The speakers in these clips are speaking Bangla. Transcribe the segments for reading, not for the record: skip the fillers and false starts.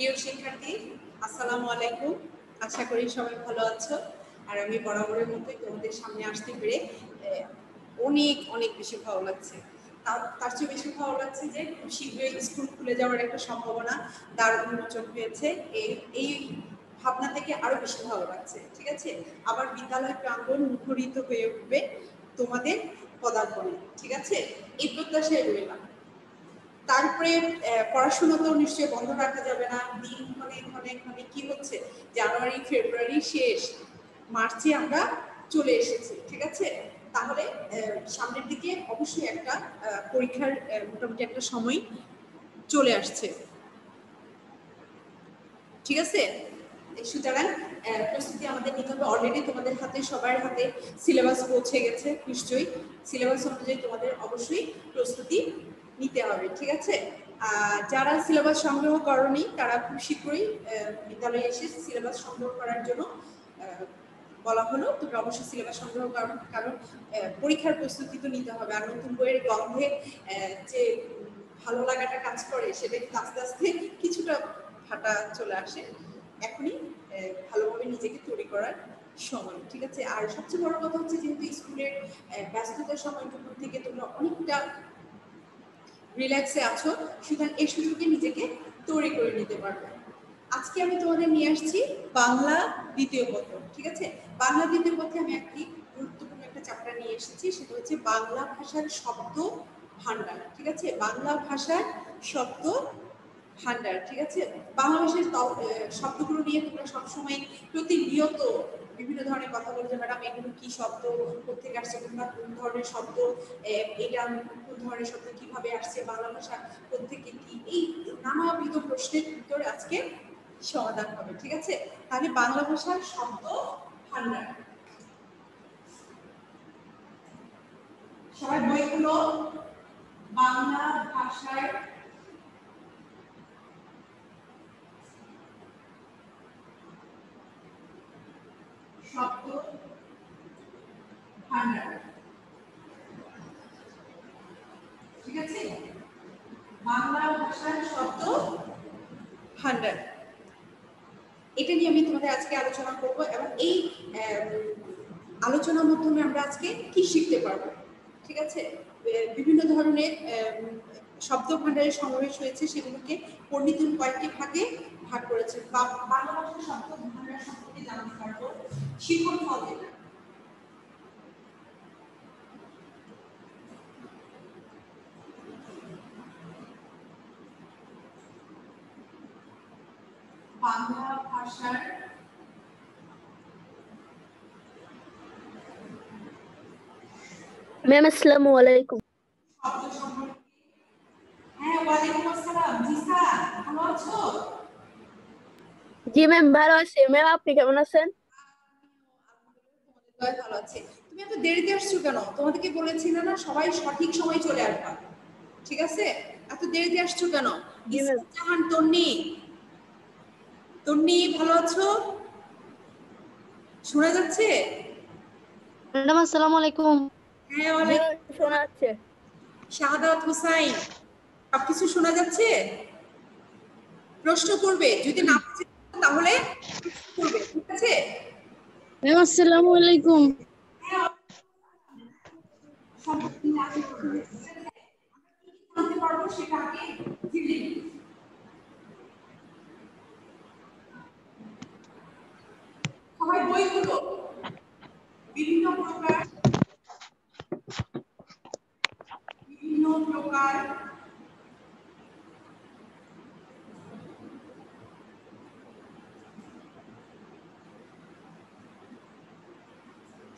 প্রিয় শিক্ষার্থী, আসসালামু আলাইকুম। আশা করি সবাই ভালো আছো। আর আমি বরাবরের মতোই তোমাদের সামনে আসতে পেরে অনেক অনেক বেশি ভালো লাগছে। তার চেয়ে বেশি ভালো লাগছে যে খুব শীঘ্রই স্কুল খুলে যাওয়ার একটা সম্ভাবনা তার উন্মোচন হয়েছে। এই ভাবনা থেকে আরো বেশি ভালো লাগছে। ঠিক আছে, আবার বিদ্যালয় প্রাঙ্গণ মুখরিত হয়ে উঠবে তোমাদের পদার্পণে। ঠিক আছে, এই প্রত্যাশায় রইলাম। তারপরে পড়াশোনা তো নিশ্চয়ই বন্ধ রাখা যাবে না। দিন ক্ষণে কি হচ্ছে, জানুয়ারি ফেব্রুয়ারি শেষ, মার্চে আমরা চলে এসেছি। ঠিক আছে, তাহলে সামনের দিকে অবশ্যই একটা পরীক্ষার মোটামুটি একটা সময় চলে আসছে। ঠিক আছে, সুতরাং প্রস্তুতি আমাদের নিতে হবে। অলরেডি তোমাদের হাতে, সবার হাতে সিলেবাস পৌঁছে গেছে নিশ্চয়ই। সিলেবাস অনুযায়ী তোমাদের অবশ্যই প্রস্তুতি নিতে হবে। ঠিক আছে, যারা সিলেবাস সংগ্রহ করনি তারা খুব শীঘ্রই বিদ্যালয়ে এসে সিলেবাস সংগ্রহ করার জন্য বলা হলো। তোমরা অবশ্যই সিলেবাস সংগ্রহ করো, কারণ পরীক্ষার প্রস্তুতি তো নিতে হবে। আর নতুন বইয়ের গন্ধে যে ভালো লাগাটা কাজ করে, সেটা কিন্তু আস্তে আস্তে কিছুটা ফাটা চলে আসে। এখনই ভালোভাবে নিজেকে তৈরি করার সময়। ঠিক আছে, আর সবচেয়ে বড় কথা হচ্ছে, যেহেতু স্কুলের ব্যস্ততার সময়টুকু থেকে তোমরা অনেকটা রিল্যাক্সে আছো, সুতরাং এই সুযোগে নিজেকে তৈরি করে নিতে পারবে। আজকে আমি তোমাদের নিয়ে আসছি বাংলা দ্বিতীয় পত্র। ঠিক আছে, বাংলা দ্বিতীয় পত্রে আমি একটি গুরুত্বপূর্ণ একটা চ্যাপ্টার নিয়ে এসেছি, সেটা হচ্ছে বাংলা ভাষার শব্দ ভান্ডার। ঠিক আছে, বাংলা ভাষার শব্দ ভান্ডার। ঠিক আছে, বাংলা ভাষার শব্দগুলো নিয়ে তোমরা সবসময় প্রতিনিয়ত বিভিন্ন ধরনের কথা বলতে, ম্যাডাম এগুলো কি শব্দ, কোথেকে আসছে, তোমরা কোন ধরনের শব্দ, এটা কোন ধরনের শব্দ, কিভাবে আসছে, বাংলা ভাষা কোথেকে কি, এই নানাবিধ প্রশ্নের উত্তর আজকে সমাধান হবে। ঠিক আছে, তাহলে বাংলা ভাষার শব্দ ভান্ডার। সবাই বইগুলো বাংলা ভাষার শব্দ ভান্ডার। ঠিক আছে, বাংলা ভাষার শব্দ ভান্ডার, এটা নিয়ে আমি তোমাদের আজকে আলোচনা করব। এবং এই আলোচনার মাধ্যমে আমরা আজকে কি শিখতে পারবো। ঠিক আছে, বিভিন্ন ধরনের শব্দ ভান্ডারের সমাবেশ হয়েছে, সেগুলোকে পণ্ডিতুল কয়েকটি ভাগে ভাগ করেছে। বাংলা ভাষার শব্দ ভান্ডার সম্পর্কে জানতে পারবো। শিখন ফল যেটা, বাংলা ভাষার ম্যাম আসসালামু আলাইকুম। শব্দ সম্পর্কে। হ্যাঁ, ওয়ালাইকুম আসসালাম। জি স্যার, ভালো আছো? জি ম্যাম ভালো আছি। ম্যাম আপনি কেমন আছেন? ভালো আছে। তুমি এত দেরিতে আসছো কেন? তোমাদেরকে বলেছিলে না সবাই সঠিক সময় চলে আসবা। ঠিক আছে, এত দেরিতে আসছো কেন? জাহান তন্নি, তন্নি ভালো আছো? শোনা যাচ্ছে? ম্যাডাম আসসালামু আলাইকুম। হ্যাঁ, ওয়ালাইকুম শোনা যাচ্ছে। শাহাদাত হোসাইন, সবকিছু শোনা যাচ্ছে? প্রশ্ন করবে, যদি না বুঝে তাহলে করবে। ঠিক আছে, ম্যাম আসসালামু আলাইকুম। জানতে পারবো সেটা আগে জেনে নিই। সবাই বইগুলো বিভিন্ন প্রকার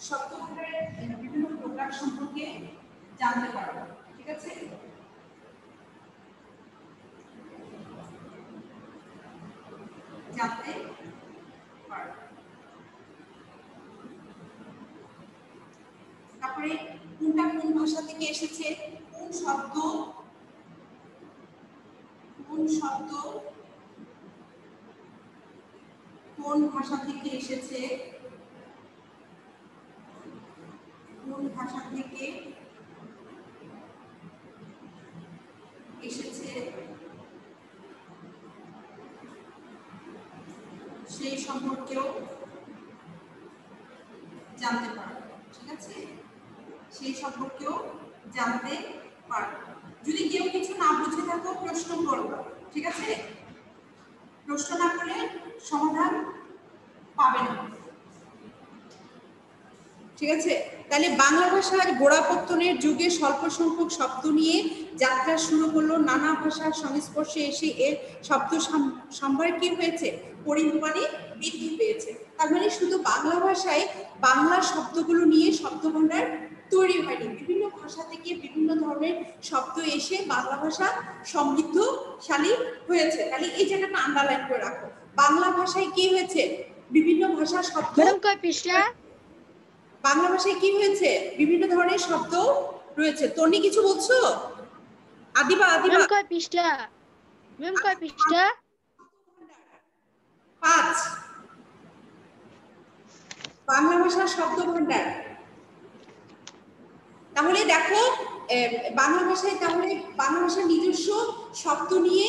শব্দভান্ডারের বিভিন্ন প্রকার সম্পর্কে জানতে পারবো। ঠিক আছে, জানতে পারবো। তারপরে কোনটা কোন ভাষা থেকে এসেছে, কোন শব্দ কোন ভাষা থেকে এসেছে, কোন ভাষা থেকে এসেছে, জানতে পারবো, ঠিক আছে? সেই সম্পর্কেও জানতে পারবো। যদি কেউ কিছু না বুঝে থাকো প্রশ্ন করবো, ঠিক আছে? প্রশ্ন না করলে সমাধান পাবে না, ঠিক আছে? তাহলে বাংলা ভাষার গোড়াপত্তনের যুগে স্বল্প সংখ্যক শব্দ নিয়ে যাত্রা শুরু হলো। নানা ভাষার সংস্পর্শে এসে এর শব্দ সম্ভার কি হয়েছে, পরিমাণে বৃদ্ধি পেয়েছে। তার মানে শুধু বাংলা ভাষায় বাংলা শব্দগুলো নিয়ে শব্দভাণ্ডার তৈরি হয়নি, বিভিন্ন ভাষা থেকে বিভিন্ন ধরনের শব্দ এসে বাংলা ভাষা সমৃদ্ধশালী হয়েছে। তাহলে এই জায়গাটা আন্ডারলাইন করে রাখো। বাংলা ভাষায় কি হয়েছে, বিভিন্ন ভাষার শব্দ, ম্যাডাম কয় পৃষ্ঠা? বাংলা ভাষায় কি হয়েছে, বিভিন্ন ধরনের শব্দ রয়েছে। তনি কিছু বলছো? আদিবা আদিবা ম্যাম কয় পৃষ্ঠা? ম্যাম কয় পৃষ্ঠা? 5 বাংলা ভাষার শব্দ ভাণ্ডার। তাহলে দেখো বাংলা ভাষায়, তাহলে বাংলা ভাষার নিজস্ব শব্দ নিয়ে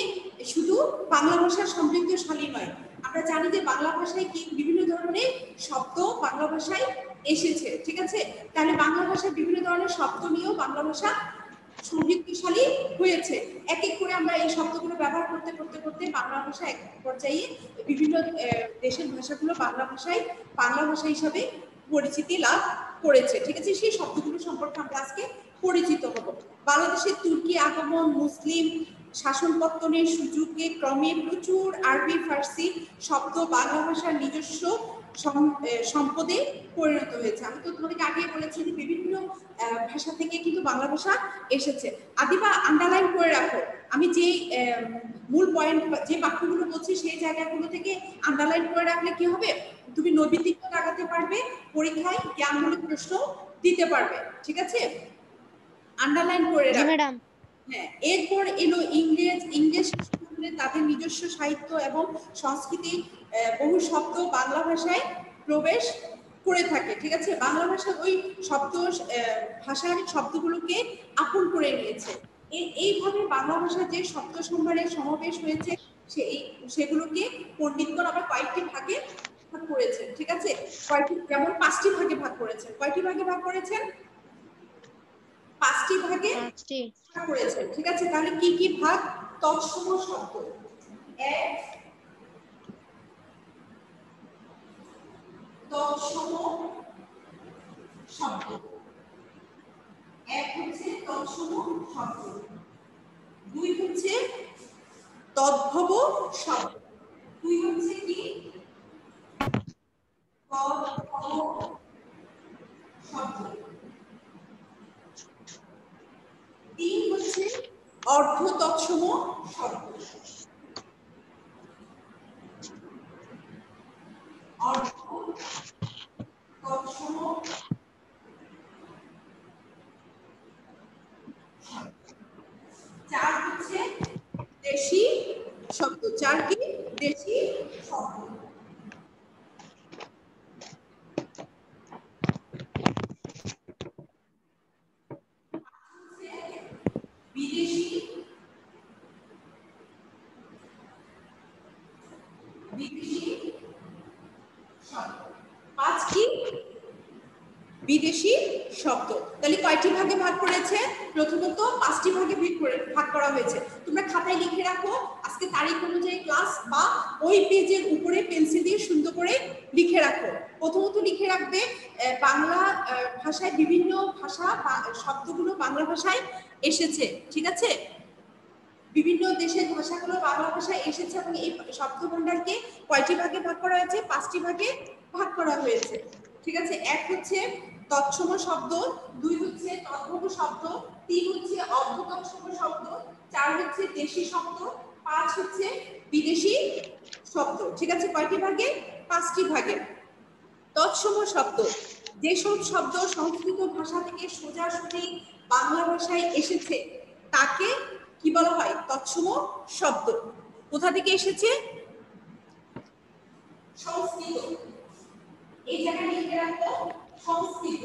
শুধু বাংলা ভাষার সমৃদ্ধশালী নয়, আমরা জানি যে বাংলা ভাষায় কি বিভিন্ন ধরনের শব্দ বাংলা ভাষায় এসেছে, ঠিক আছে? তাহলে বাংলা ভাষায় বিভিন্ন ধরনের শব্দ নিয়েও বাংলা ভাষা সমৃদ্ধশালী হয়েছে। এক এক করে আমরা এই শব্দগুলো ব্যবহার করতে করতে করতে বাংলা ভাষা এক পর্যায়ে বিভিন্ন দেশের ভাষাগুলো বাংলা ভাষা হিসাবে পরিচিতি লাভ করেছে, ঠিক আছে? সেই শব্দগুলো সম্পর্কে আমরা আজকে পরিচিত হব। বাংলাদেশের তুর্কি আগমন, মুসলিম শাসন পত্তনের সুযোগে ক্রমে প্রচুর আরবি ফার্সি শব্দ বাংলা ভাষার নিজস্ব সম্পদে পরিণত হয়েছে। আমি তো তোমাদেরকে আগে বলেছি যে বিভিন্ন ভাষা থেকে কিন্তু বাংলা ভাষা এসেছে। আদিবা আন্ডারলাইন করে রাখো, আমি যে মূল পয়েন্ট যে বাক্যগুলো বলছি সেই জায়গাগুলো থেকে আন্ডারলাইন করে রাখলে কি হবে, তুমি নৈবিত্তিক লাগাতে পারবে, পরীক্ষায় জ্ঞানমূলক প্রশ্ন দিতে পারবে, ঠিক আছে? আন্ডারলাইন করে রাখো। ম্যাডাম হ্যাঁ, এরপর এলো ইংরেজ তাদের নিজস্ব সাহিত্য এবং সংস্কৃতি, বহু শব্দ বাংলা ভাষায় প্রবেশ করে থাকে, ঠিক আছে? বাংলা ভাষার ওই শব্দ ভাষার শব্দগুলোকে আপন করে নিয়েছে। এইভাবে বাংলা ভাষার যে শব্দ সম্ভারের সমাবেশ হয়েছে সেগুলোকে পণ্ডিতগণ আবার কয়েকটি ভাগে ভাগ করেছেন, ঠিক আছে? কয়েকটি, যেমন 5টি ভাগে ভাগ করেছেন। কয়টি ভাগে ভাগ করেছেন? 5টি ভাগে ভাগ করেছেন, ঠিক আছে? তাহলে কি কি ভাগ? তৎসম শব্দ, এক তৎসম শব্দ, এক হচ্ছে তৎসম শব্দ, দুই হচ্ছে তদ্ভব শব্দ, দুই হচ্ছে কি তদ্ভব শব্দ, তিন হচ্ছে অর্ধ তৎসম শব্দ, অর্ধ তৎসম চার হচ্ছে দেশি শব্দ, চার কি দেশি শব্দ, বিদেশি শব্দ, 5 কি বিদেশি শব্দ। তাহলে কয়টি ভাগে ভাগ করেছে? প্রথমত 5টি ভাগে ভাগ করা হয়েছে। তোমরা খাতায় লিখে রাখো, আজকে তারিখ অনুযায়ী ক্লাস, বা ওই পেজের উপরে পেন্সিল দিয়ে সুন্দর করে লিখে রাখো। প্রথমত লিখে রাখবে বাংলা ভাষায় বিভিন্ন ভাষা শব্দগুলো বাংলা ভাষায় এসেছে, ঠিক আছে? বিভিন্ন দেশের ভাষাগুলো বাংলা ভাষায় এসেছে এবং এই শব্দ ভাণ্ডারকে কয়টি ভাগে ভাগ করা হয়েছে? 5টি ভাগে ভাগ করা হয়েছে, ঠিক আছে? এক হচ্ছে তৎসম শব্দ, দুই হচ্ছে তদ্ভব শব্দ, তিন হচ্ছে অর্ধ তৎসম শব্দ, চার হচ্ছে দেশি শব্দ, 5 হচ্ছে বিদেশি শব্দ, ঠিক আছে? কয়টি ভাগে? 5টি ভাগে। তৎসম শব্দ, যেসব শব্দ সংস্কৃত ভাষা থেকে সোজাসুজি বাংলা ভাষায় এসেছে তাকে কি বলা হয়? তৎসম শব্দ। কোথা থেকে এসেছে? সংস্কৃত, এই জায়গায় লিখে রাখো সংস্কৃত।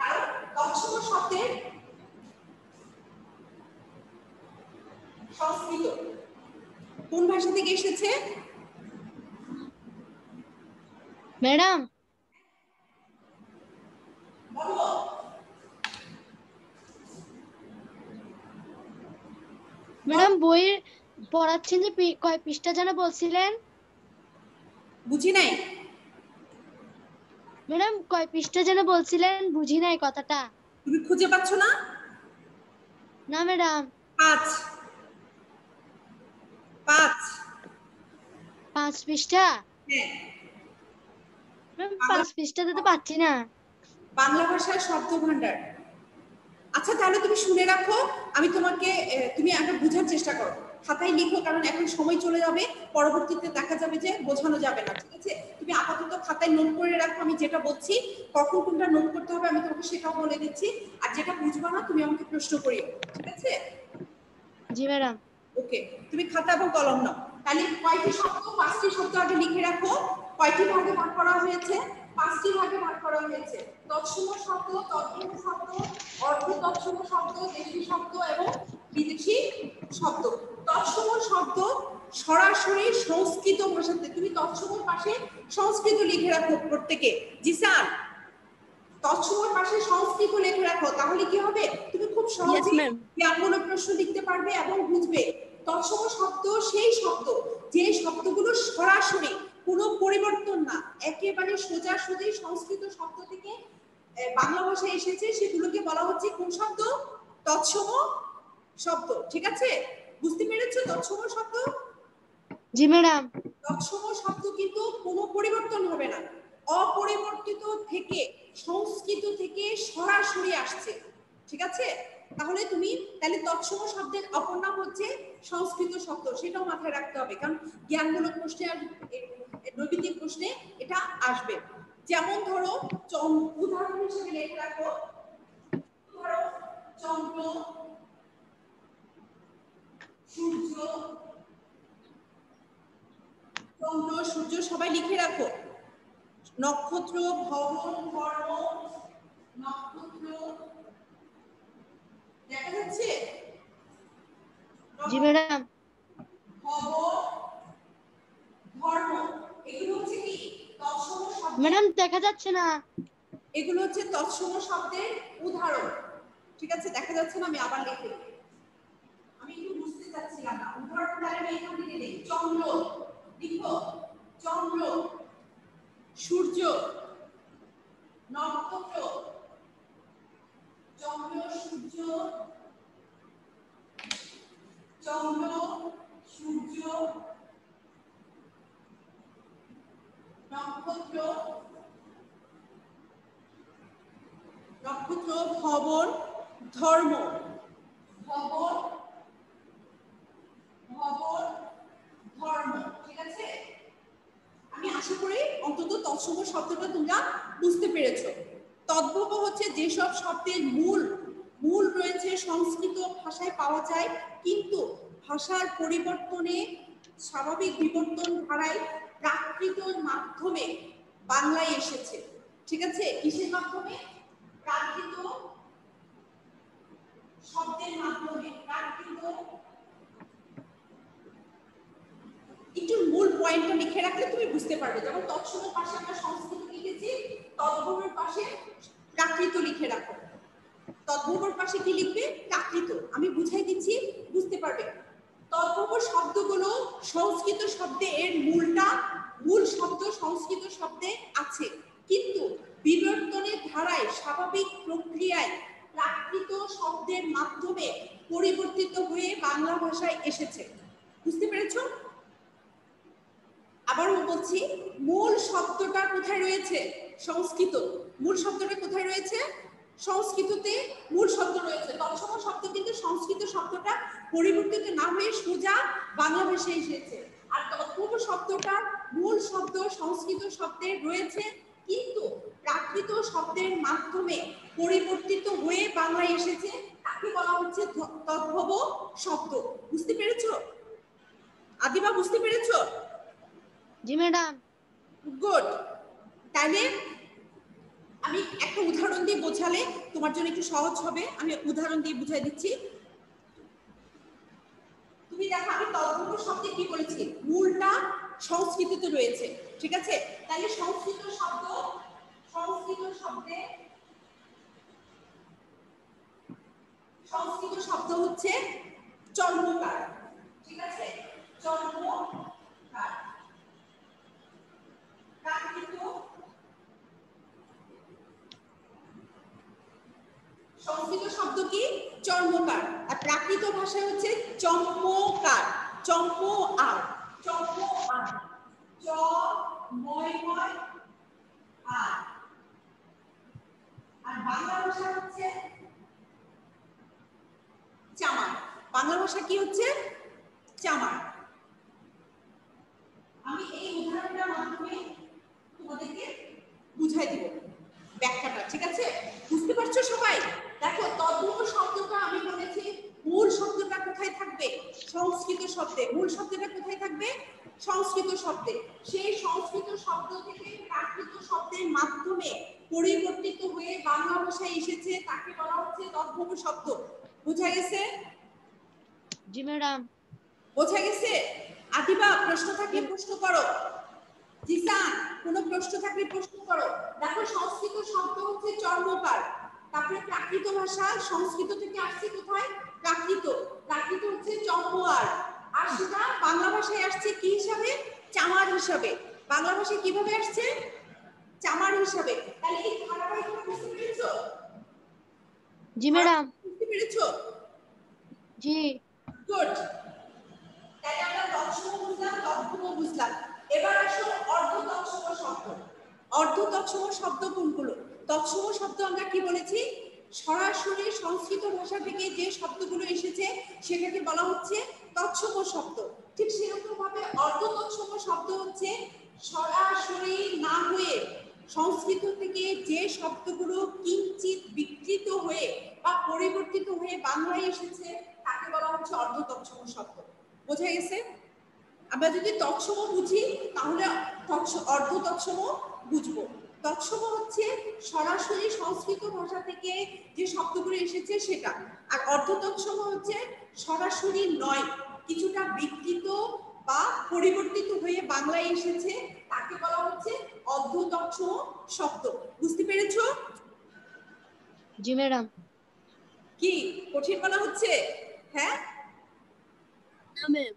আর তৎসম শব্দের সংস্কৃত কোন ভাষা থেকে এসেছে? ম্যাডাম বলো। ম্যাডাম বই পড়াচ্ছেন যে কয় পৃষ্ঠা যেন বলছিলেন? বুঝি নাই। ম্যাডাম কয় পৃষ্ঠা যেন বলছিলেন, বুঝি নাই কথাটা। তুমি খুঁজে পাচ্ছ না? না ম্যাডাম। 5 5। 5 পৃষ্ঠা? হ্যাঁ। ম্যাম বাংলা 5 পৃষ্ঠাতে তো পাচ্ছি না। বাংলা ভাষার শব্দ ভান্ডার। আচ্ছা তাহলে তুমি শুনে রাখো, আমি তোমাকে তুমি আগে বোঝার চেষ্টা করো, খাতায় লিখো, কারণ এখন সময় চলে যাবে, পরবর্তীতে দেখা যাবে যে বোঝানো যাবে না। ঠিক আছে, তুমি আপাতত খাতায় নোট করে রাখো আমি যেটা বলছি, কখন কোনটা নোট করতে হবে আমি তোমাকে সেটাও বলে দিচ্ছি। আর যেটা বুঝবা না তুমি আমাকে প্রশ্ন করিও, ঠিক আছে? জি ম্যাডাম। ওকে, তুমি খাতা এবং কলম নাও। তাহলে কয়টি শব্দ? 5টি শব্দ আগে লিখে রাখো। কয়টি ভাগে ভাগ করা হয়েছে? 5টি ভাগে ভাগ করা হয়েছে। তৎসম শব্দ, তদ্ভব শব্দ, অর্ধ তৎসম শব্দ, দেশি শব্দ এবং বিদেশি শব্দ। তৎসম শব্দ সরাসরি সংস্কৃত ভাষাতে, তুমি তৎসমর পাশে সংস্কৃত লিখে রাখো প্রত্যেকে। জি স্যার, তৎসমর পাশে সংস্কৃত লিখে রাখো, তাহলে কি হবে তুমি খুব সহজে জ্ঞানমূলক প্রশ্ন লিখতে পারবে এবং বুঝবে। তৎসম শব্দ সেই শব্দ যে শব্দগুলো সরাসরি কোনো পরিবর্তন না, একেবারে সোজাসুজি সংস্কৃত শব্দ থেকে বাংলা ভাষায় এসেছে, সেগুলোকে বলা হচ্ছে কোন শব্দ? তৎসম শব্দ। ঠিক আছে, বুঝতে পেরেছো তৎসম শব্দ? জি ম্যাডাম। তৎসম শব্দ কিন্তু কোনো পরিবর্তন হবে না, অপরিবর্তিত থেকে সংস্কৃত থেকে সরাসরি আসছে। ঠিক আছে, তাহলে তুমি তাহলে তৎসম শব্দের অপর নাম হচ্ছে সংস্কৃত শব্দ, সেটাও মাথায় রাখতে হবে, কারণ জ্ঞানমূলক প্রশ্নে আর নৈতিক প্রশ্নে এটা আসবে। যেমন ধরো উদাহরণ হিসেবে লিখে রাখো, ধরো চন্দ্র, সূর্য, চন্দ্র সূর্য সবাই লিখে রাখো। নক্ষত্র, ভবন, কর্ম, নক্ষত্র, দেখা যাচ্ছে? জি ম্যাডাম। ভবন, ধর্ম, এগুলো হচ্ছে কি তৎসম শব্দ। ম্যাডাম দেখা যাচ্ছে না। এগুলো হচ্ছে তৎসম শব্দের উদাহরণ। ঠিক আছে, দেখা যাচ্ছে না, আমি আবার লিখে দিই, আমি একটু বুঝতে চাচ্ছিলাম না। উদাহরণ তাহলে আমি এখান থেকে দিই, চন্দ্র লিখো, চন্দ্র, সূর্য, নক্ষত্র, চন্দ্র, সূর্য, চন্দ্র, সূর্য, নক্ষত্র, নক্ষত্র, ভবন, ধর্ম, ভবন, ভবন, ধর্ম। ঠিক আছে, আমি আশা করি অন্তত তৎসম শব্দটা তোমরা বুঝতে পেরেছো। তদ্ভব হচ্ছে যেসব শব্দের মূল রয়েছে সংস্কৃত ভাষায় পাওয়া যায়, কিন্তু ভাষার পরিবর্তনে স্বাভাবিক বিবর্তন ধারায় প্রাকৃতর মাধ্যমে বাংলায় এসেছে। ঠিক আছে, কিসের মাধ্যমে? প্রাকৃত শব্দের মাধ্যমে। প্রাকৃত, একটু মূল পয়েন্টটা লিখে রাখলে তুমি বুঝতে পারবে। যেমন তৎসমের পাশে আমরা সংস্কৃত লিখেছি, তদ্ভবের পাশে প্রাকৃত লিখে রাখো। তদ্ভবের পাশে কি লিখবে? প্রাকৃত। আমি বুঝাই দিচ্ছি, বুঝতে পারবে। তদ্ভব শব্দগুলো সংস্কৃত শব্দে এর মূল শব্দ সংস্কৃত শব্দে আছে, কিন্তু বিবর্তনের ধারায় স্বাভাবিক প্রক্রিয়ায় প্রাকৃত শব্দের মাধ্যমে পরিবর্তিত হয়ে বাংলা ভাষায় এসেছে। বুঝতে পেরেছো? আবারও বলছি, মূল শব্দটা কোথায় রয়েছে? সংস্কৃত। মূল শব্দটা কোথায় রয়েছে? সংস্কৃততে মূল শব্দ রয়েছে। তৎসম শব্দ কিন্তু সংস্কৃত শব্দটা পরিবর্তিত না হয়ে সোজা বাংলা ভাষায় এসেছে। আর তদ্ভব শব্দটার মূল শব্দ সংস্কৃত শব্দে রয়েছে, কিন্তু প্রাকৃত শব্দের মাধ্যমে পরিবর্তিত হয়ে বাংলায় এসেছে, তাকে বলা হচ্ছে তদ্ভব শব্দ। বুঝতে পেরেছো আদিবা? বুঝতে পেরেছো? জি ম্যাডাম। গুড। তাহলে আমি একটা উদাহরণ দিয়ে বোঝালে তোমার জন্য একটু সহজ হবে, আমি উদাহরণ দিয়ে বুঝাই দিচ্ছি। তুমি দেখো, আমি তদ্ভব শব্দে কি বলেছি? মূলটা সংস্কৃততে রয়েছে। ঠিক আছে, তাহলে সংস্কৃত হচ্ছে চর্মকার, ঠিক আছে? চর্মকার। প্রাকৃত সংস্কৃত শব্দ কি? চর্মকার। আর প্রাকৃত ভাষায় হচ্ছে চম্মকার, চম্ম আর, চম্ম আর, চ ময় ময় আর। আর বাংলা ভাষা হচ্ছে চামার। বাংলা ভাষা কি হচ্ছে? চামার। আমি এই উদাহরণটার মাধ্যমে তোমাদেরকে বুঝাই দিব ব্যাখ্যাটা, ঠিক আছে? বুঝতে পারছো সবাই? দেখো তদ্ভব শব্দটা আমি বলেছি মূল শব্দটা কোথায় থাকবে? সংস্কৃত শব্দে। মূল শব্দটা কোথায় থাকবে? সংস্কৃত শব্দে। সেই সংস্কৃত শব্দ থেকে প্রাকৃত শব্দের মাধ্যমে পরিবর্তিত হয়ে বাংলা ভাষায় এসেছে, তাকে বলা হচ্ছে তদ্ভব শব্দ। বুঝা গেছে? জি ম্যাডাম। বোঝা গেছে? আদিবা প্রশ্ন থাকলে প্রশ্ন করো। জিসান কোনো প্রশ্ন থাকলে প্রশ্ন করো। দেখো সংস্কৃত শব্দ হচ্ছে চর্মকার, তারপরে প্রাকৃত ভাষা সংস্কৃত থেকে আসছে কোথায়? প্রাকৃত। প্রাকৃত হচ্ছে চম্মোয়ার, আর সেটা বাংলা ভাষায় আসছে কি হিসাবে? চামার হিসাবে। বাংলা ভাষায় কিভাবে আসছে? চামার হিসাবে। তাহলে এই ধারাবাহিকটা বুঝতে পেরেছো? জি ম্যাডাম। বুঝতে পেরেছো? জি। গুড। তাই আমরা তৎসম বুঝলাম, তদ্ভব বুঝলাম। এবার আসো অর্ধ তৎসম শব্দ। অর্ধ তৎসম শব্দ কোনগুলো? তৎসম শব্দ আমরা কি বলেছি? সরাসরি সংস্কৃত ভাষা থেকে যে শব্দগুলো এসেছে সেটাকে বলা হচ্ছে তৎসম শব্দ। ঠিক সেরকম ভাবে অর্ধ তৎসম শব্দ হচ্ছে সরাসরি না হয়ে সংস্কৃত থেকে যে শব্দগুলো কিঞ্চিত বিকৃত হয়ে বা পরিবর্তিত হয়ে বাংলায় এসেছে তাকে বলা হচ্ছে অর্ধ তৎসম শব্দ। বোঝা গেছে? আমরা যদি তৎসম বুঝি তাহলে অর্ধ তৎসম বুঝবো। তৎসম হচ্ছে সরাসরি সংস্কৃত ভাষা থেকে যে শব্দগুলো এসেছে সেটা, আর অর্ধ তৎসম হচ্ছে সরাসরি নয়, কিছুটা বিকৃত বা পরিবর্তিত হয়ে বাংলায় এসেছে, তাকে বলা হচ্ছে অর্ধ তৎসম শব্দ। বুঝতে পেরেছো? জি ম্যাডাম। কি কঠিন মনে হচ্ছে? হ্যাঁ না ম্যাম।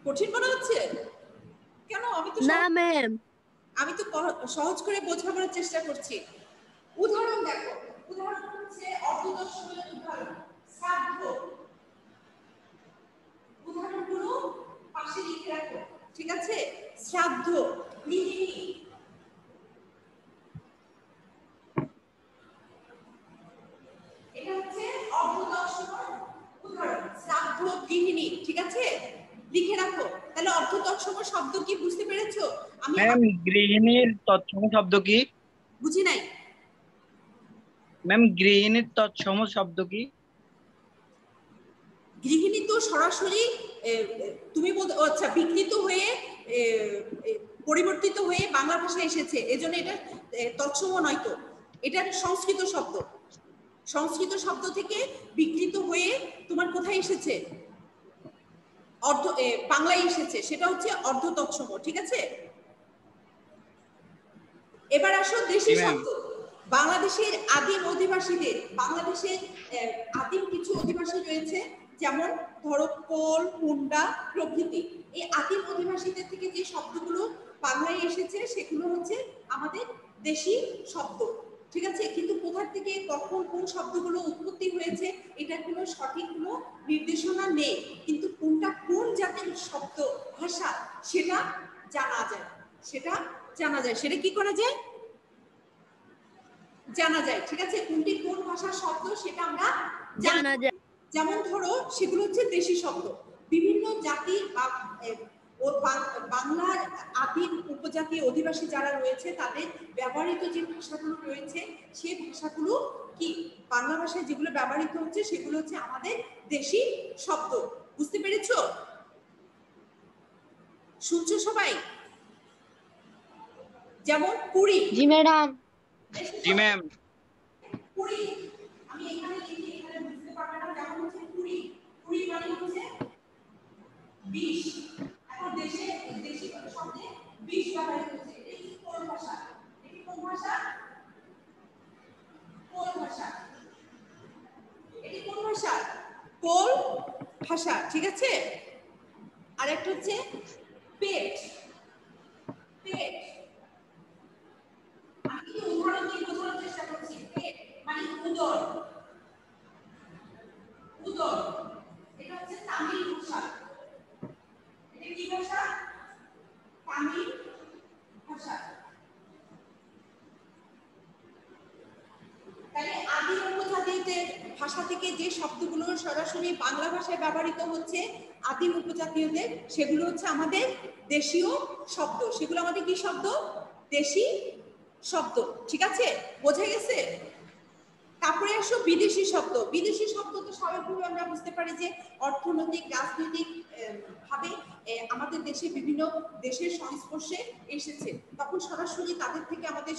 কঠিন মনে হচ্ছে কেন? না ম্যাম। আমি তো সহজ করে বোঝানোর চেষ্টা করছি। উদাহরণ দেখো, উদাহরণ হচ্ছে অর্ধদশমের উদাহরণ শ্রাদ্ধ। উদাহরণগুলো পাশে লিখে রাখো, ঠিক আছে? শ্রাদ্ধ, গৃহিণী, এটা হচ্ছে অর্ধদশমের উদাহরণ শ্রাদ্ধ, গৃহিণী, ঠিক আছে? লিখে রাখো। তাহলে অর্ধতৎসম শব্দ কি বুঝতে পেরেছো? আমি ম্যাম গৃহিণীর তৎসম শব্দ কি? বুঝি নাই। ম্যাম গৃহিণীর তৎসম শব্দ কি? গৃহিণী তো সরাসরি তুমি আচ্ছা বিকৃত হয়ে পরিবর্তিত হয়ে বাংলা ভাষায় এসেছে, এজন্য এটা তৎসম নয় তো, এটা সংস্কৃত শব্দ। সংস্কৃত শব্দ থেকে বিকৃত হয়ে তোমার কোথায় এসেছে? বাংলায় এসেছে, সেটা হচ্ছে অর্ধ তৎসম, ঠিক আছে? এবার আসো দেশি শব্দ। বাংলাদেশের আদিম অধিবাসীদের, বাংলাদেশের আদিম কিছু অধিবাসী রয়েছে যেমন ধরো কোল, মুন্ডা প্রভৃতি। এই আদিম অধিবাসীদের থেকে যে শব্দগুলো বাংলায় এসেছে সেগুলো হচ্ছে আমাদের দেশি শব্দ, ঠিক আছে? কিন্তু কোথা থেকে কখন কোন শব্দগুলো উৎপত্তি হয়েছে এটা কোনো সঠিক কোনো নির্দেশনা নেই, কিন্তু কোনটা কোন জাতির শব্দ ভাষা সেটা জানা যায়। সেটা জানা যায়। সেটা কি করা যায়? জানা যায়, ঠিক আছে? কোনটি কোন ভাষার শব্দ সেটা আমরা জানা যায়। যেমন ধরো সেগুলো হচ্ছে দেশি শব্দ। বিভিন্ন জাতি বাংলার আদিম উপজাতি অধিবাসী যারা রয়েছে তাদের ব্যবহৃত যে ভাষাগুলো রয়েছে সেই ভাষাগুলো কি বাংলা ভাষায় যেগুলো ব্যবহৃত হচ্ছে সেগুলো হচ্ছে আমাদের দেশি শব্দ। বুঝতে পেরেছো? শুনছো সবাই? যেমন পুরী। জি ম্যাডাম। জি ম্যাম। পুরী, আমি এখানে লিখি, এখানে বুঝতে পারবে না। যেমন হচ্ছে পুরী, পুরী মানে হচ্ছে বিষ। এখন দেশি শব্দে বিষ ব্যবহৃত হচ্ছে। এই কোন ভাষা? এই কোন ভাষা? কোন ভাষা? এটি কোন ভাষা? কোল ভাষা, ঠিক আছে? আরেকটা হচ্ছে পেট। পেট আমি কি উদাহরণ দিয়ে বোঝানোর চেষ্টা করছি। পেট মানে উদর। উদর এটা হচ্ছে তামিল ভাষা। এটা কি ভাষা? তামিল ভাষা। তাহলে আদি উপজাতীয়দের ভাষা থেকে যে শব্দগুলো সরাসরি বাংলা ভাষায় ব্যবহৃত হচ্ছে আদিম উপজাতীয়দের, সেগুলো হচ্ছে আমাদের দেশীয় শব্দ। সেগুলো আমাদের কি শব্দ? দেশি শব্দ, ঠিক আছে? বোঝা গেছে? তারপরে আসো বিদেশি শব্দ। বিদেশি শব্দ তো স্বাভাবিকভাবে আমরা বুঝতে পারি যে অর্থনৈতিক, রাজনৈতিক ভাবে আমাদের দেশে বিভিন্ন দেশের সংস্পর্শে এসেছে, তখন সরাসরি তাদের থেকে আমাদের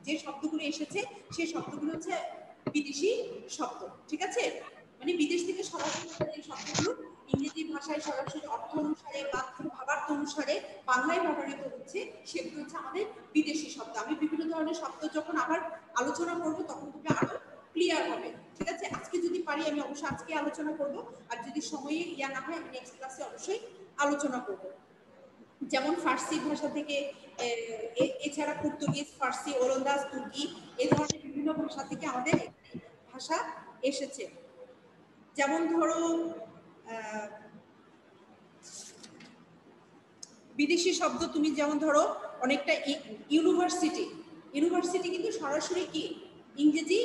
যে শব্দগুলো এসেছে সেই শব্দগুলো হচ্ছে বিদেশি শব্দ, ঠিক আছে? মানে বিদেশ থেকে সরাসরি যে শব্দগুলো ইংরেজি ভাষায় সরাসরি অর্থ অনুসারে বা ভাবার্থ অনুসারে বাংলায় ব্যবহৃত হচ্ছে, সেগুলো হচ্ছে আমাদের বিদেশি শব্দ। আমি বিভিন্ন ধরনের শব্দ যখন আবার আলোচনা করবো তখন তুমি আরো ক্লিয়ার হবে, ঠিক আছে? আজকে যদি পারি আমি অবশ্যই আজকে আলোচনা করব, আর যদি সময়ে ইয়া না হয় আমি নেক্সট ক্লাসে অবশ্যই আলোচনা করব। যেমন ফার্সি ভাষা থেকে, এছাড়া পর্তুগিজ, ফার্সি, ওলন্দাজ, তুর্কি, এই ধরনের বিভিন্ন ভাষা থেকে আমাদের ভাষা এসেছে। যেমন ধরো বিদেশি শব্দ তুমি যেমন ধরো অনেকটা ইউনিভার্সিটি। ইউনিভার্সিটি কিন্তু সরাসরি কি ইংরেজি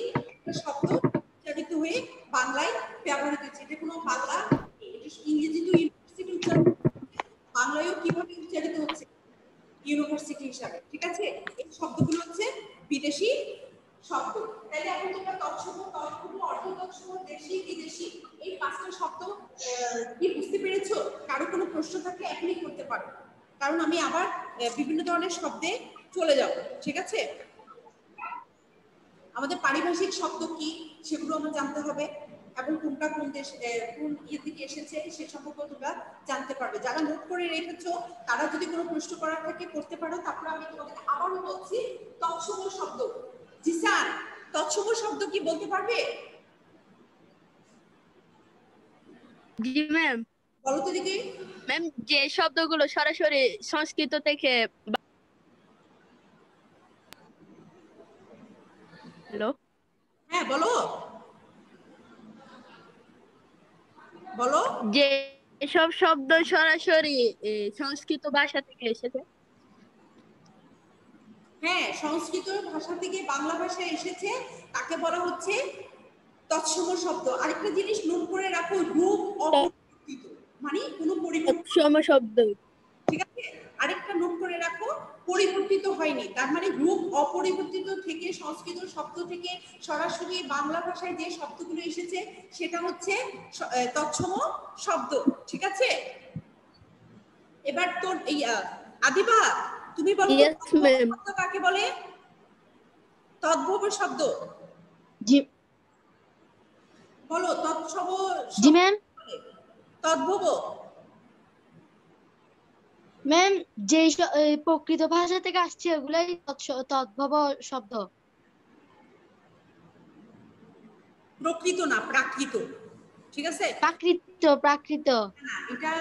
শব্দ উচ্চারিত হয়ে বাংলায় ব্যবহৃত হচ্ছে। এটা কোনো বাংলা, ইংরেজি তো ইউনিভার্সিটি উচ্চারিত, বাংলায়ও কিভাবে উচ্চারিত হচ্ছে ইউনিভার্সিটি হিসাবে, ঠিক আছে? এই শব্দগুলো হচ্ছে বিদেশি শব্দ। তাহলে এখন তোমরা তৎসম, তৎসম, অর্ধতৎসম, দেশি, বিদেশি এই পাঁচটা শব্দ কি বুঝতে পেরেছো? কারো কোনো প্রশ্ন থাকলে এখনই করতে পারো, কারণ আমি আবার বিভিন্ন ধরনের শব্দে চলে যাব, ঠিক আছে? আমাদের পারিভাষিক শব্দ কি সেগুলো আমরা জানতে হবে, এবং কোনটা কোন দেশ কোন ইয়ে থেকে এসেছে সে সম্পর্কে তোমরা জানতে পারবে। যারা নোট করে রেখেছো তারা যদি কোনো প্রশ্ন করার থাকে করতে পারো। তারপরে আমি তোমাদের আবারও বলছি তৎসম শব্দ। জিসান, তৎসম শব্দ কি বলতে পারবে? জি ম্যাম। বলো তো দেখি। ম্যাম, যে শব্দগুলো সরাসরি সংস্কৃত থেকে, হ্যালো, হ্যাঁ বলো বলো। যে সব শব্দ সরাসরি সংস্কৃত ভাষা থেকে এসেছে। হ্যাঁ, সংস্কৃত ভাষা থেকে বাংলা ভাষায় এসেছে তাকে বলা হচ্ছে তৎসম শব্দ। আরেকটা জিনিস নোট করে রাখো, রূপ অপরিবর্তিত, মানে কোনো পরিবর্তন শব্দ, ঠিক আছে? আরেকটা নোট করে রাখো, পরিবর্তিত হয়নি, তার মানে রূপ অপরিবর্তিত থেকে সংস্কৃত শব্দ থেকে সরাসরি বাংলা ভাষায় যে শব্দগুলো এসেছে সেটা হচ্ছে তৎসম শব্দ, ঠিক আছে? এবার তোর এই আদিবা তুমি বলো শব্দ কাকে বলে? তদ্ভব শব্দ জি বলো। তৎসম জি ম্যাম। তদ্ভব ম্যাম, যে প্রকৃত ভাষা থেকে আসছে ওগুলাই তদ্ভব শব্দ। প্রকৃত না, প্রাকৃত, ঠিক আছে? প্রাকৃত, প্রাকৃত। না, এটা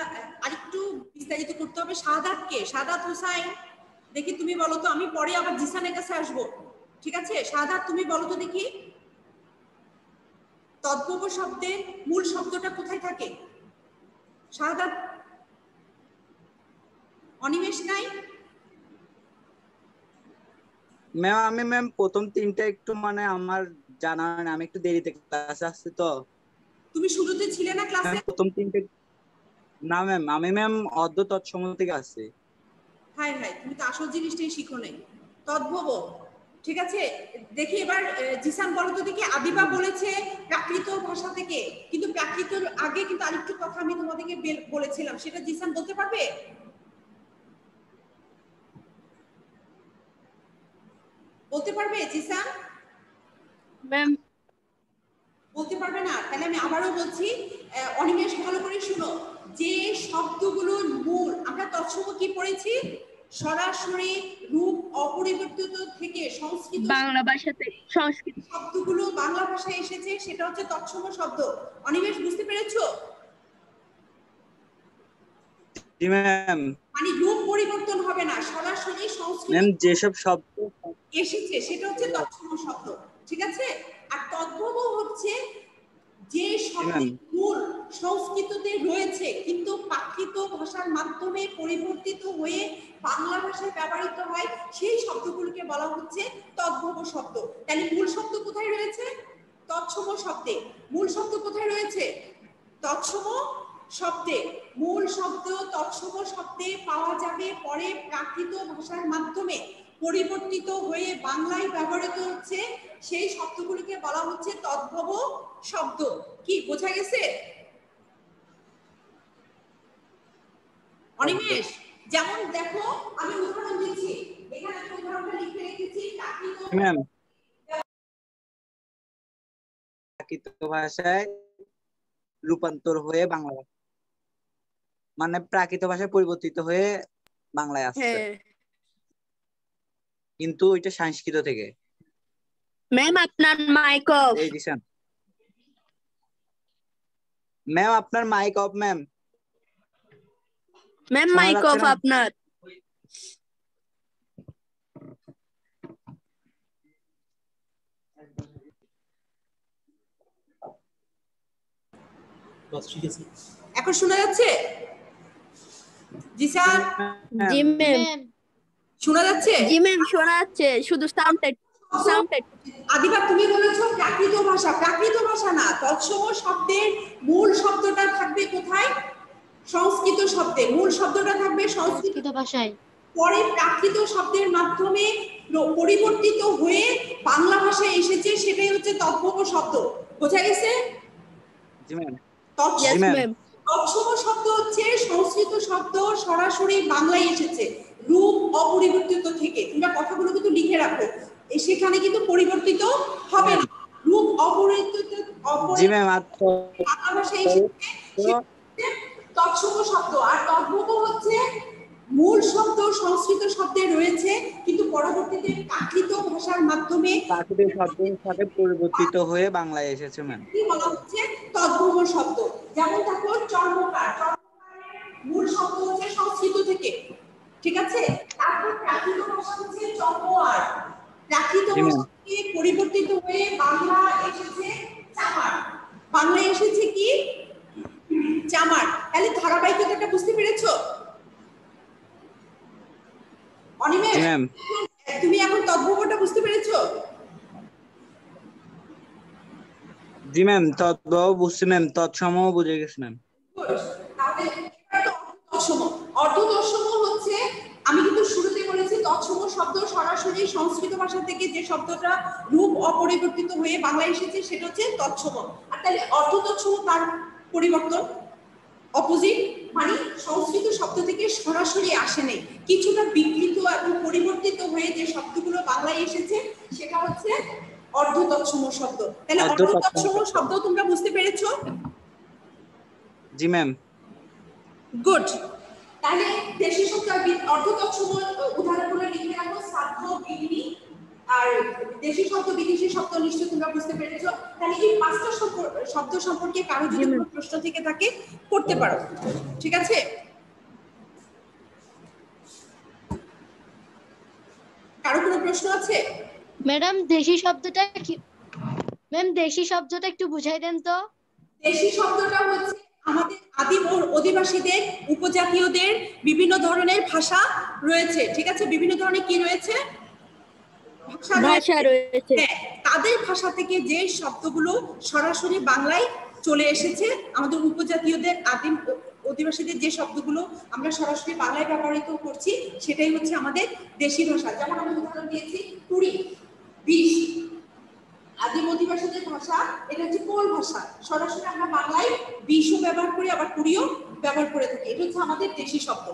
আরেকটু বিস্তারিত করতে হবে। শাহাদাত কে? শাহাদাত হোসাইন, দেখি তুমি বলো তো, আমি পরে আবার জিসানের কাছে আসবো, ঠিক আছে? শাহাদাত তুমি বলো তো দেখি, তদ্ভব শব্দের মূল শব্দটা কোথায় থাকে? শাহাদাত, অনিমেষ নাই? ম্যাম আমি ম্যাম প্রথম তিনটা একটু মানে আমার জানা হয় না, আমি একটু দেরিতে ক্লাসে আসছি তো। তুমি শুরুতে ছিলে না ক্লাসে? প্রথম তিনটে না ম্যাম, আমি ম্যাম অর্ধ তৎসম থেকে আসছি। হাই হাই, তুমি তো আসল জিনিসটাই শিখো নাই। তদ্ভব, ঠিক আছে? দেখি এবার জিসান বলো তো দেখি, আদিবা বলেছে প্রাকৃত ভাষা থেকে, কিন্তু প্রাকৃতর আগে কিন্তু আরেকটু কথা আমি তোমাদেরকে বলেছিলাম, সেটা জিসান বলতে পারবে? বলতে পারবে জিসান? ম্যাম বলতে পারবে না? তাহলে আমি আবারও বলছি, অনিমেষ ভালো করে শুনো, যে শব্দগুলোর মূল আমরা তৎসম কি পড়েছি? সরাসরি রূপ অপরিবর্তিত থেকে সংস্কৃত বাংলা ভাষাতে সংস্কৃত শব্দগুলো বাংলা ভাষায় এসেছে, সেটা হচ্ছে তৎসম শব্দ। অনিমেষ বুঝতে পেরেছো? জি ম্যাম। মানে রূপ পরিবর্তন হবে না, সরাসরি সংস্কৃত ম্যাম যেসব শব্দ এসেছে সেটা হচ্ছে তৎসম শব্দ, ঠিক আছে। আর তদ্ভব হচ্ছে যে শব্দের মূল সংস্কৃততে রয়েছে কিন্তু প্রাকৃত ভাষার মাধ্যমে পরিবর্তিত হয়ে বাংলা ভাষায় ব্যবহৃত হয়, সেই শব্দগুলোকে বলা হচ্ছে তদ্ভব শব্দ। তাহলে মূল শব্দ কোথায় রয়েছে? তৎসম শব্দে। মূল শব্দ কোথায় রয়েছে? তৎসম শব্দে। মূল শব্দ তৎসম শব্দে পাওয়া যাবে, পরে প্রাকৃত ভাষার মাধ্যমে পরিবর্তিত হয়ে বাংলায় ব্যবহৃত হচ্ছে, সেই শব্দগুলিকে বলা হচ্ছে তদ্ভব শব্দ। কি বোঝা গেছে অনিমেষ? যেমন দেখো আমি উদাহরণ দিচ্ছি, এখানে আমি উদাহরণটা লিখে রেখেছি। প্রাকৃত ভাষায় রূপান্তর হয়ে বাংলা, মানে প্রাকৃত ভাষায় পরিবর্তিত হয়ে বাংলায় আসছে, কিন্তু ওইটা সংস্কৃত থেকে। ম্যাম আপনার মাইক অফ। এই দিশান ম্যাম আপনার মাইক অফ। ম্যাম ম্যাম শোনা মাইক যাচ্ছে অফ না? আপনার। এখন শোনা যাচ্ছে? জি স্যার। জি ম্যাম। শোনা যাচ্ছে? জি ম্যাম শোনা যাচ্ছে, শুধু সাউন্ডটা। আদিবা তুমি বলেছো প্রাকৃত ভাষা, প্রাকৃত ভাষা না, তৎসম শব্দের মূল শব্দটা থাকবে কোথায়? সংস্কৃত শব্দে। মূল শব্দটা থাকবে সংস্কৃত ভাষায়, পরে প্রাকৃত শব্দের মাধ্যমে পরিবর্তিত হয়ে বাংলা ভাষায় এসেছে, সেটাই হচ্ছে তদ্ভব শব্দ। বোঝা গেছে? জি ম্যাম। তৎসম শব্দ হচ্ছে সংস্কৃত শব্দ, সরাসরি বাংলায় এসেছে রূপ অপরিবর্তিত থেকে। তোমরা কথাগুলো কিন্তু লিখে রাখো, সেখানে কিন্তু পরিবর্তিত হবে না। রূপ অপরিবর্তিত বাংলা ভাষায় এসেছে তৎসম শব্দ। আর তদ্ভব হচ্ছে মূল শব্দ সংস্কৃত শব্দে রয়েছে কিন্তু পরবর্তীতে প্রাকৃত ভাষার মাধ্যমে প্রাকৃতিক শব্দের সাথে পরিবর্তিত হয়ে বাংলায় এসেছে ম্যাম। কি বলা হচ্ছে? তদ্ভব শব্দ। যেমন দেখো চর্মকার, মূল শব্দ হচ্ছে সংস্কৃত থেকে, ঠিক আছে। তারপর প্রাকৃত ভাষা হচ্ছে চর্মকার, প্রাকৃত ভাষা থেকে পরিবর্তিত হয়ে বাংলা এসেছে চামার। বাংলায় এসেছে কি? চামার। তাহলে ধারাবাহিকতাটা বুঝতে পেরেছো অনিমেষ? তুমি এখন তদ্ভবটা বুঝতে পেরেছো? জি ম্যাম, তদ্ভব বুঝছি ম্যাম, তৎসমও বুঝে গেছি ম্যাম। তাহলে অর্ধতৎসম হচ্ছে, আমি কিন্তু শুরুতে বলেছি তৎসম শব্দ সরাসরি সংস্কৃত ভাষা থেকে যে শব্দটা রূপ অপরিবর্তিত হয়ে বাংলায় এসেছে সেটা হচ্ছে তৎসম। আর তাহলে অর্ধতৎসম তার পরিবর্তন, অপোজিট, মানে সংস্কৃত শব্দ থেকে সরাসরি আসে নেই, কিছুটা বিকৃত এবং পরিবর্তিত হয়ে যে শব্দগুলো বাংলায় এসেছে সেটা হচ্ছে অর্ধতৎসম শব্দ। তাহলে অর্ধতৎসম শব্দ তোমরা বুঝতে পেরেছো? জি ম্যাম। গুড। তাহলে দেশি শব্দ অর্ধতৎসম উদাহরণগুলো লিখে রাখো, সাধ্য, গিন্নি আর দেশি শব্দ বিদেশি শব্দ নিশ্চয়ই তোমরা বুঝতে পেরেছো। তাহলে এই পাঁচটা শব্দ সম্পর্কে কারো যদি কোনো প্রশ্ন থেকে থাকে করতে পারো, ঠিক আছে? কারো কোনো প্রশ্ন আছে? ম্যাডাম দেশি শব্দটা কি? ম্যাম দেশি শব্দটা একটু বুঝাই দেন তো। দেশি শব্দটা হচ্ছে আমাদের আদিম অধিবাসীদের, উপজাতীয়দের বিভিন্ন ধরনের ভাষা রয়েছে, ঠিক আছে। বিভিন্ন ধরনের কি রয়েছে? ভাষা রয়েছে। তাদের ভাষা থেকে যে শব্দগুলো সরাসরি বাংলায় চলে এসেছে, আমাদের উপজাতীয়দের আদিম অধিবাসীদের যে শব্দগুলো আমরা সরাসরি বাংলায় ব্যবহৃত করছি সেটাই হচ্ছে আমাদের দেশি ভাষা। যেমন আমি উদাহরণ দিয়েছি কুড়ি, 20, আদিম অধিবাসীদের ভাষা এটা হচ্ছে কোল ভাষা, সরাসরি আমরা বাংলায় 20ও ব্যবহার করি আবার 20ও ব্যবহার করে থাকি, এটা হচ্ছে আমাদের দেশি শব্দ,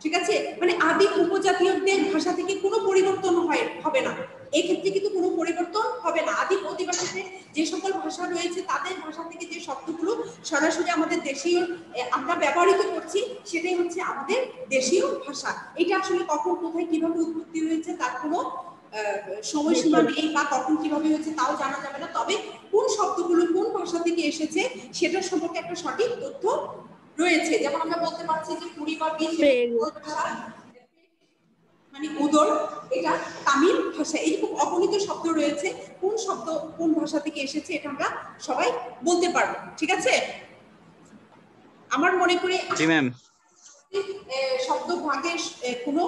ঠিক আছে। মানে আদিম উপজাতীয়দের ভাষা থেকে কোনো পরিবর্তন হবে না, এক্ষেত্রে কিন্তু কোনো পরিবর্তন হবে না। আদিম অধিবাসীদের যে সকল ভাষা রয়েছে তাদের ভাষা থেকে যে শব্দগুলো সরাসরি আমাদের দেশীয় আমরা ব্যবহৃত করছি সেটাই হচ্ছে আমাদের দেশীয় ভাষা। এটা আসলে কখন কোথায় কিভাবে উৎপত্তি হয়েছে তার কোনো সময়সীমা নেই, বা কখন কিভাবে হয়েছে তাও জানা যাবে না, তবে কোন শব্দগুলো কোন ভাষা থেকে এসেছে সেটার সম্পর্কে একটা সঠিক তথ্য রয়েছে, যেমন আমরা বলতে পারছি যে 20 বা 20 Very good. মানে উদর, এটা তামিল ভাষা। এইরকম অগণিত শব্দ রয়েছে, কোন শব্দ কোন ভাষা থেকে এসেছে এটা আমরা সবাই বলতে পারবো। ঠিক আছে, আমার মনে করি জি ম্যাম। শব্দ ভাগের কোনো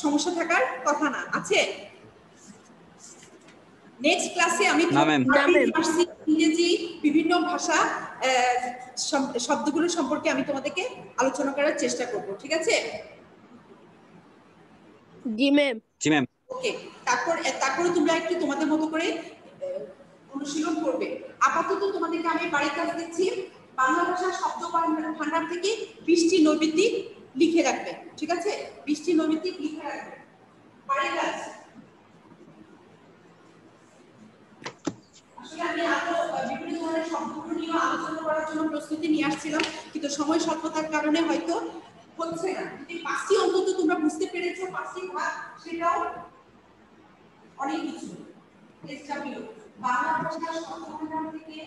সমস্যা থাকার কথা না। আছে? নেক্সট ক্লাসে আমি ফার্সি, ইংরেজি বিভিন্ন ভাষা শব্দগুলো সম্পর্কে আমি তোমাদেরকে আলোচনা করার চেষ্টা করব। ঠিক আছে? জি ম্যাম। জি ম্যাম। ওকে, তারপরে তোমরা একটু তোমাদের মতো করে অনুশীলন করবে। আপাতত তোমাদেরকে আমি বাড়ির কাজ দিচ্ছি, বাংলা ভাষার শব্দ ভান্ডার থেকে 20টি নৈমিত্তিক লিখে রাখবে। ঠিক আছে, 20টি নৈমিত্তিক লিখে রাখবে বাড়ির কাজ। আসলে আমি আরো বিভিন্ন ধরনের শব্দগুলো নিয়ে আলোচনা করার জন্য প্রস্তুতি নিয়ে আসছিলাম, কিন্তু সময় স্বল্পতার কারণে হয়তো হচ্ছে না। যদি 5টি অন্তত তোমরা বুঝতে পেরেছো, 5টি ভাগ, সেটাও অনেক কিছু। এসডব্লিউ বাংলা ভাষার শব্দভান্ডার থেকে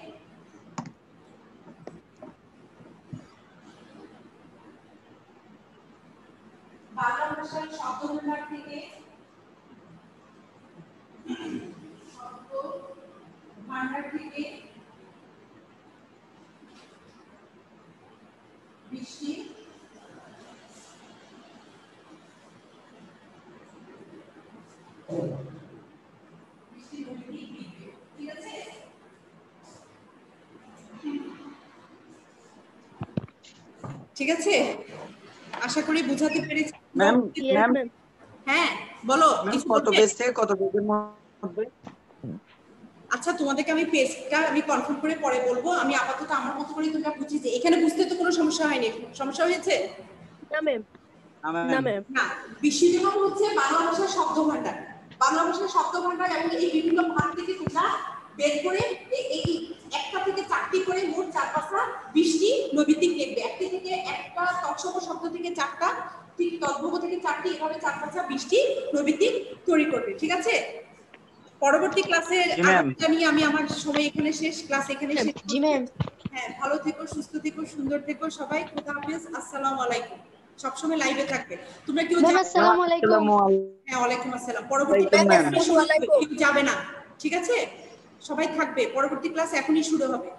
বাংলা ভাষার শব্দভান্ডার থেকে শব্দভান্ডার থেকে 20টি ঠিক আছে, আশা করি বুঝাতে পেরেছি। ম্যাম ম্যাম হ্যাঁ বলো, কত পেজ থেকে কত পেজের মধ্যে? আচ্ছা, তোমাদেরকে আমি পেজটা আমি কনফার্ম করে পরে বলবো। আমি আপাতত আমার মতো করে তোমরা বুঝি যে এখানে বুঝতে তো কোনো সমস্যা হয়নি। সমস্যা হয়েছে? না ম্যাম। না ম্যাম। না, বিশ্বজনক হচ্ছে বাংলা ভাষার শব্দভান্ডার। বাংলা ভাষার শব্দভান্ডার এবং এই বিভিন্ন ভাগ থেকে তোমরা বের করে এই একটা থেকে 4টি করে মোট 4-5টা 20টি নৈমিত্তিক লিখবে। একটি থেকে একটা তৎসম শব্দ থেকে 4টা, ঠিক তদ্ভব থেকে 4টি, এভাবে 4-5টা 20টি নৈমিত্তিক তৈরি করবে। ঠিক আছে, পরবর্তী ক্লাসে জানিয়ে আমি আমার সময় এখানে শেষ, ক্লাস এখানে শেষ। জি ম্যাম। হ্যাঁ, ভালো থেকো, সুস্থ থেকো, সুন্দর থেকো সবাই। খোদা হাফেজ, আসসালামু আলাইকুম। সবসময় লাইভে থাকবে। তোমরা কেউ ম্যাম আসসালামু আলাইকুম। হ্যাঁ, ওয়ালাইকুম আসসালাম। পরবর্তী ক্লাস শুরু হবে, কেউ যাবে না। ঠিক আছে, সবাই থাকবে। পরবর্তী ক্লাস এখনই শুরু হবে।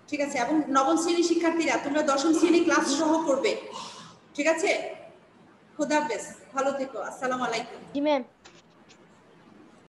ঠিক আছে, এবং নবম শ্রেণীর শিক্ষার্থীরা তোমরা 10ম শ্রেণী ক্লাস সহ করবে। ঠিক আছে, খোদা হাফেজ, ভালো থেকো, আসসালামু আলাইকুম। জি ম্যাম।